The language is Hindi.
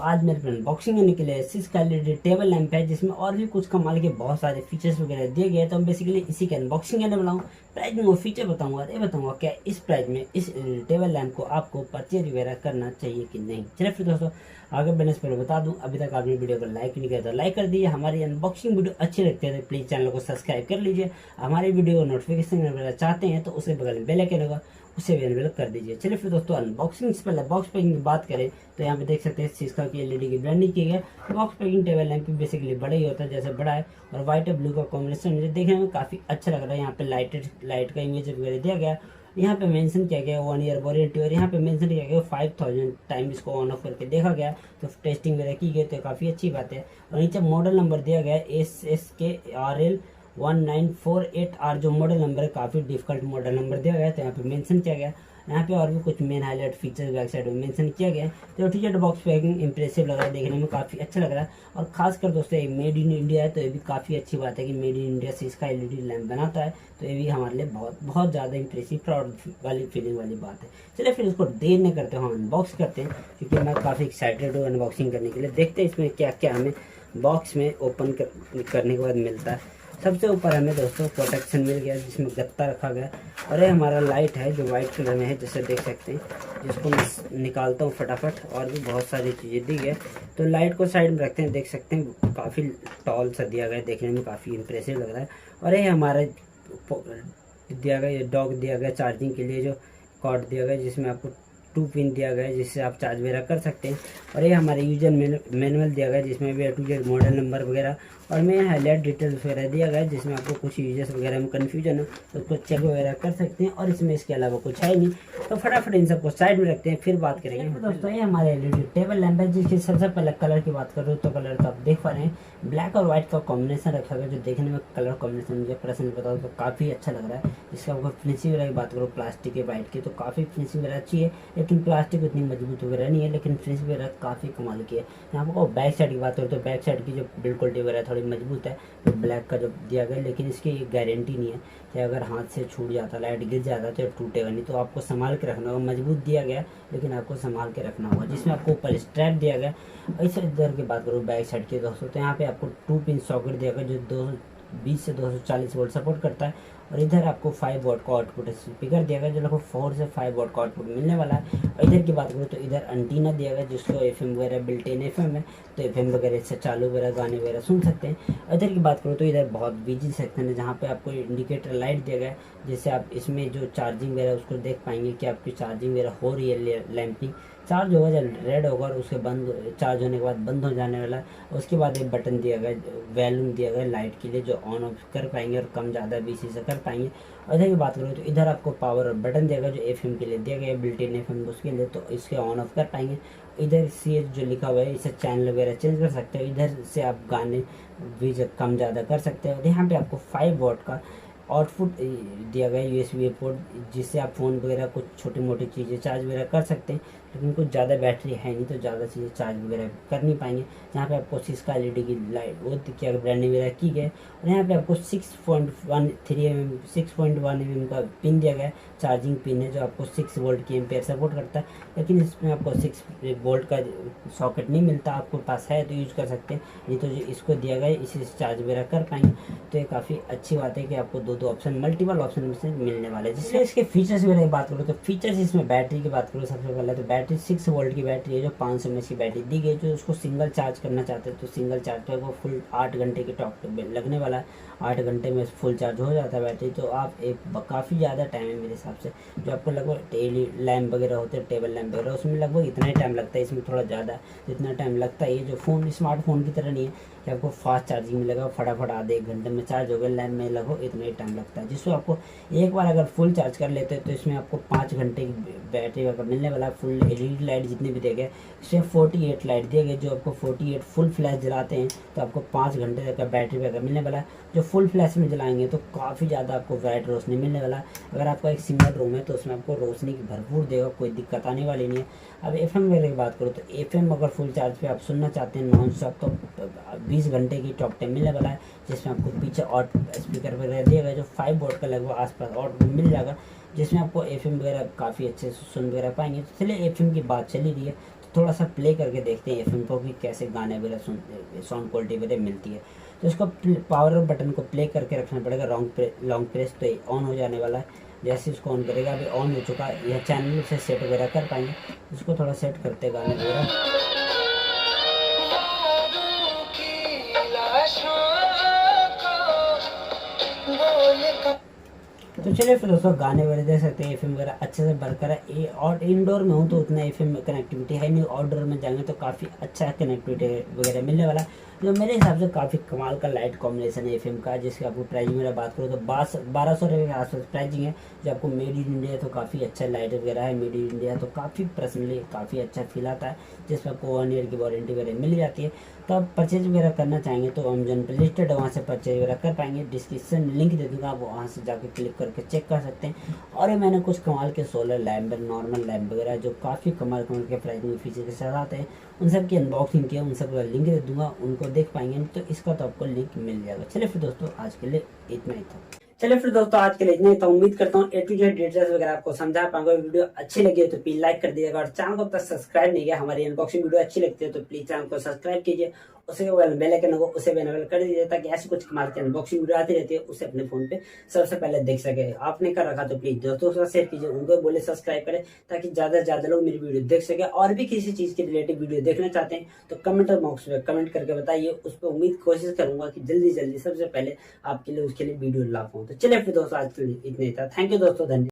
आज मेरे पे अनबॉक्सिंग करने के लिए सिस्का एलईडी टेबल लैंप है, जिसमें और भी कुछ कमाल के बहुत सारे फीचर्स वगैरह दिए गए हैं। तो हम बेसिकली इसी की अनबॉक्सिंग करने वाला हूँ। प्राइस में वो फीचर बताऊंगा, ये बताऊंगा क्या इस प्राइस में इस टेबल लैंप को आपको परचेज वगैरह करना चाहिए कि नहीं। चलिए फिर दोस्तों आगे बढ़ने से पहले बता दूं, अभी तक आपने वीडियो को लाइक नहीं किया तो लाइक कर दीजिए। हमारी अनबॉक्सिंग वीडियो अच्छी लगती है तो प्लीज़ चैनल को सब्सक्राइब कर लीजिए। हमारी वीडियो को नोटिफिकेशन वगैरह चाहते हैं तो उसे बगल में बेल आइकन होगा, उसे भी अवेलेबल कर दीजिए। चलिए फिर दोस्तों अनबॉक्सिंग से पहले बॉक्स पैकिंग की बात करें तो यहाँ पे देख सकते हैं सिस्का की एलईडी की ब्रांडिंग की गई है। Box packing table lamp basically बड़ा ही होता है, जैसे बड़ा है और व्हाइट और ब्लू का कॉम्बिनेशन मुझे देखने में काफ़ी अच्छा लग रहा है। यहाँ पे लाइट का इमेज वगैरह दिया गया है। यहाँ पे मेंशन किया गया 1 ईयर वारंटी और यहाँ पे मेंशन किया गया 5000 टाइम इसको ऑन ऑफ करके देखा गया, तो टेस्टिंग वगैरह की गई तो काफ़ी अच्छी बात है। और नीचे मॉडल नंबर दिया गया है SSKRL 1948R, जो मॉडल नंबर है काफ़ी डिफिकल्ट मॉडल नंबर दिया गया है, तो यहाँ पे मेंशन किया गया। यहाँ पे और भी कुछ main highlight features back side में मेंशन किया गया है। तो ठीक है, बॉक्स पैकिंग इंप्रेसिव लग रहा है, देखने में काफ़ी अच्छा लग रहा है। और खासकर दोस्तों ये मेड इन इंडिया है, तो ये भी काफ़ी अच्छी बात है कि मेड इन इंडिया से इसका एलईडी लैंप बनाता है, तो ये भी हमारे लिए बहुत ज़्यादा इंप्रेसिव प्राउड वाली फीलिंग वाली बात है। चलिए फिर इसको देर नहीं करते हम अनबॉक्स करते हैं, क्योंकि मैं काफ़ी एक्साइटेड हूँ अनबॉक्सिंग करने के लिए। देखते हैं इसमें क्या क्या हमें बॉक्स में ओपन करने के बाद मिलता है। सबसे ऊपर हमें दोस्तों प्रोटेक्शन मिल गया, जिसमें गत्ता रखा गया। और ये हमारा लाइट है जो वाइट कलर में है, जैसे देख सकते हैं, जिसको मैं निकालता हूँ फटाफट। और भी बहुत सारी चीज़ें दी गई, तो लाइट को साइड में रखते हैं। देख सकते हैं काफ़ी टॉल सा दिया गया है, देखने में काफ़ी इंप्रेसिव लग रहा है। और ये हमारा दिया गया डॉग दिया गया चार्जिंग के लिए, जो कॉर्ड दिया गया, जिसमें आपको 2 पिन दिया गया है, जिससे आप चार्ज वगैरह कर सकते हैं। और ये हमारे यूजर मैनुअल दिया गया है, जिसमें भी A to Z model number वगैरह और में हाईलाइट डिटेल्स वगैरह दिया गया है, जिसमें आपको कुछ यूजर्स वगैरह में कन्फ्यूजन हो तो उसको चेक वगैरह कर सकते हैं। और इसमें इसके अलावा कुछ है नहीं, तो फटाफट इन सबको साइड में रखते हैं, फिर बात करेंगे। तो दोस्तों ये हमारे एलईडी टेबल लैंप है, जिसकी सबसे पहले कलर की बात करूँ तो कलर तो आप देख पा रहे हैं, ब्लैक और व्हाइट का कॉम्बिनेशन रखा गया, जो देखने में कलर कॉम्बिनेशन मुझे पर्सनली बताओ तो काफ़ी अच्छा लग रहा है। इसका आपको फिनिशिंग वगैरह की बात करो प्लास्टिक के व्हाइट की, तो काफ़ी फिनिशिंग वगैरह अच्छी है, लेकिन प्लास्टिक उतनी मजबूत वगैरह नहीं है, लेकिन फिनिशिंग वगैरह काफ़ी कमाल की है। यहाँ आपको बैक साइड की बात करो तो बैक साइड की जो बिल्ड क्वालिटी वगैरह थोड़ी मजबूत है, तो ब्लैक का जो दिया गया, लेकिन इसकी गारंटी नहीं है कि अगर हाथ से छूट जाता, लाइट गिर जाता तो टूटेगा नहीं, तो आपको संभाल के रखना होगा। मजबूत दिया गया लेकिन आपको संभाल के रखना होगा। जिसमें आपको ऊपर स्ट्रैप दिया गया। इस इधर की बात करूँ बैक साइड की दोस्तों, तो यहाँ पे आपको 2 पिन सॉकेट दिया गया, जो 220 से 240 वोल्ट सपोर्ट करता है। और इधर आपको 5 वॉट का आउटपुट स्पीकर दिया गया, जो लगभग 4 से 5 वॉट का आउटपुट मिलने वाला है। और इधर की बात करूँ तो इधर एंटीना दिया गया, जिसको FM वगैरह बिल्ट इन FM है, तो FM वगैरह इससे चालू वगैरह गाने वगैरह सुन सकते हैं। इधर की बात करूँ तो इधर बहुत बिजी सेक्शन है, जहाँ पे आपको इंडिकेटर लाइट दिया गया है, जिससे आप इसमें जो चार्जिंग वगैरह उसको देख पाएंगे कि आपकी चार्जिंग वगैरह हो रही है, लैंपिंग चार्ज होगा, जब रेड होगा और उसके चार्ज होने के बाद बंद हो जाने वाला है। उसके बाद एक बटन दिया गया, वॉल्यूम दिया गया लाइट के लिए, जो ऑन ऑफ कर पाएंगे और कम ज़्यादा BC से कर पाएंगे। और इधर की बात करूँ तो इधर आपको पावर बटन दिया गया, जो FM के लिए दिया गया है, बिल्ट इन FM उसके लिए, तो इसके ऑन ऑफ कर पाएंगे। इधर CS जो लिखा हुआ है, इसे चैनल वगैरह चेंज कर सकते हो। इधर से आप गाने भी कम ज़्यादा कर सकते हो। यहाँ पे आपको 5 वॉट का आउटपुट दिया गया USB पोर्ट, जिससे आप फ़ोन वगैरह कुछ छोटी मोटी चीज़ें चार्ज वगैरह कर सकते हैं, लेकिन कुछ ज़्यादा बैटरी है नहीं, तो ज़्यादा चीज़ें चार्ज वगैरह कर नहीं पाएंगे। यहाँ पे आपको सिस्का एलईडी की लाइट वो क्या ब्रांडिंग वगैरह की गई। और यहाँ पे आपको 6.1 mm का पिन दिया गया है, चार्जिंग पिन है, जो आपको 6 वोल्ट की एम्पेयर सपोर्ट करता है, लेकिन इसमें आपको 6 वोल्ट का सॉकेट नहीं मिलता। आपको पास है तो यूज कर सकते हैं, नहीं तो जो इसको दिया गया है इसी से चार्ज वगैरह कर पाएंगे। तो ये काफ़ी अच्छी बात है कि आपको दो ऑप्शन मल्टीपल ऑप्शन में से मिलने वाले हैं। जिससे इसके फीचर्स वगैरह की बात करूँ तो फीचर्स इसमें बैटरी की बात करूँ, सबसे पहले तो बैटरी 6 वोल्ट की बैटरी है, जो 500 mAh की बैटरी दी गई। जो उसको सिंगल चार्ज करना चाहते हैं तो सिंगल चार्ज पे वो फुल 8 घंटे की टॉक लगने वाला है। 8 घंटे में फुल चार्ज हो जाता है बैटरी, तो आप एक काफ़ी ज़्यादा टाइम है मेरे हिसाब से। जो आपको लगभग डेली लैम्प वगैरह होते हैं, टेबल लैम्प वगैरह, उसमें लगभग इतना ही टाइम लगता है, इसमें थोड़ा ज़्यादा जितना टाइम लगता है। ये जो फ़ोन स्मार्टफोन की तरह नहीं है कि आपको फास्ट चार्जिंग मिलेगा, फटाफट आधे 1 घंटे में चार्ज हो गया। लैम्प में लगभग इतना ही टाइम लगता है, जिसको आपको एक बार अगर फुल चार्ज कर लेते हैं तो इसमें आपको 5 घंटे की बैटरी बैकअप मिलने वाला है। फुल LED लाइट जितने भी दिए गए, इसमें 48 लाइट दिए गए, जो आपको 48 फुल फ्लैश जलाते हैं तो आपको 5 घंटे तक का बैटरी बैकअप मिलने वाला है। जो फुल फ्लैश में जलाएंगे तो काफ़ी ज़्यादा आपको ब्राइट रोशनी मिलने वाला है। अगर आपका एक सिंगल रूम है तो उसमें आपको रोशनी की भरपूर देगा, कोई दिक्कत आने वाली नहीं है। अब FM वगैरह की बात करूँ तो FM अगर फुल चार्ज पे आप सुनना चाहते हैं नॉन स्टॉप, तो 20 घंटे की टॉक टाइम मिलने वाला है, जिसमें आपको पीछे और स्पीकर वगैरह दिएगा, जो 5 वोल्ट का लगभग आसपास और मिल जाएगा, जिसमें आपको FM वगैरह काफ़ी अच्छे से सुन वगैरह पाएंगे। तो चलिए FM की बात चली रही है, थोड़ा सा प्ले करके देखते हैं एफएम को कि कैसे गाने वगैरह साउंड क्वालिटी वगैरह मिलती है। तो इसको पावर बटन को प्ले करके रखना पड़ेगा लॉन्ग प्रेस, तो ऑन हो जाने वाला है। जैसे इसको ऑन करेगा, अभी ऑन हो चुका है, यह चैनल से सेट वगैरह कर पाएंगे। इसको थोड़ा सेट करते गाने वगैरह। तो चलिए फिर दोस्तों गाने वगैरह देख सकते हैं, एफएम वगैरह अच्छे से वर्कर है। ये और इंडोर में हूँ तो उतना एफएम कनेक्टिविटी है नहीं, आउटडोर में जाएंगे तो काफ़ी अच्छा कनेक्टिविटी वगैरह मिलने वाला है। जो मेरे हिसाब से काफ़ी कमाल का लाइट कॉम्बिनेशन है एफएम का, जिसकी आपको प्राइसिंग वगैरह बात करूँ तो 1200 रुपये के आसपास प्राइसिंग है। जो आपको मेड इन इंडिया है तो काफ़ी अच्छा लाइट वगैरह है, मेड इन इंडिया तो काफ़ी पर्सनली काफ़ी अच्छा फील आता है, जिसमें आपको 1 ईयर की वारंटी वगैरह मिल जाती है। तो आप परचेज वगैरह करना चाहेंगे तो अमेजन पर लिस्टेड है, वहाँ से परचेज वगैरह कर पाएंगे। डिस्क्रिप्शन लिंक दे दूँगा, आप वहाँ से जाकर क्लिक करके चेक कर सकते हैं। और ये मैंने कुछ कमाल के सोलर लैम्प, नॉर्मल लैम्प वगैरह जो काफ़ी कमाल के प्राइसिंग फीचर के साथ आते हैं, उन सब की अनबॉक्सिंग किया, उन सब का लिंक दे दूंगा, उनको देख पाएंगे। तो इसका तो आपको लिंक मिल जाएगा। चलिए फिर दोस्तों आज के लिए इतना ही था। चलिए फिर दोस्तों आज के लिए इतना ही था। उम्मीद करता हूँ A to Z डिटेल्स वगैरह आपको समझा पाऊंगा। वीडियो अच्छी लगी है तो प्लीज लाइक कर दीजिएगा, और चैनल को अब तक सब्सक्राइब नहीं किया, हमारी अनबॉक्सिंग वीडियो अच्छी लगती है तो प्लीज चैनल को सब्सक्राइब कीजिए, उसे बेल आइकन को उसे भी एनेबल कर दीजिए, ताकि ऐसी कुछ कमाल की अनबॉक्सिंग वीडियो आती रहती है उसे अपने फोन पे सबसे पहले देख सके। आपने कर रखा तो प्लीज दोस्तों के साथ शेयर कीजिए, उनको बोले सब्सक्राइब करें, ताकि ज्यादा से ज्यादा लोग मेरी वीडियो देख सके। और भी किसी चीज के रिलेटेड वीडियो देखना चाहते हैं तो कमेंट बॉक्स में कमेंट करके बताइए, उस पर उम्मीद कोशिश करूंगा कि जल्दी सबसे पहले आपके लिए उसके लिए वीडियो ला पाऊँ। तो चलिए फिर दोस्तों आज के लिए इतने था। थैंक यू दोस्तों, धन्यवाद।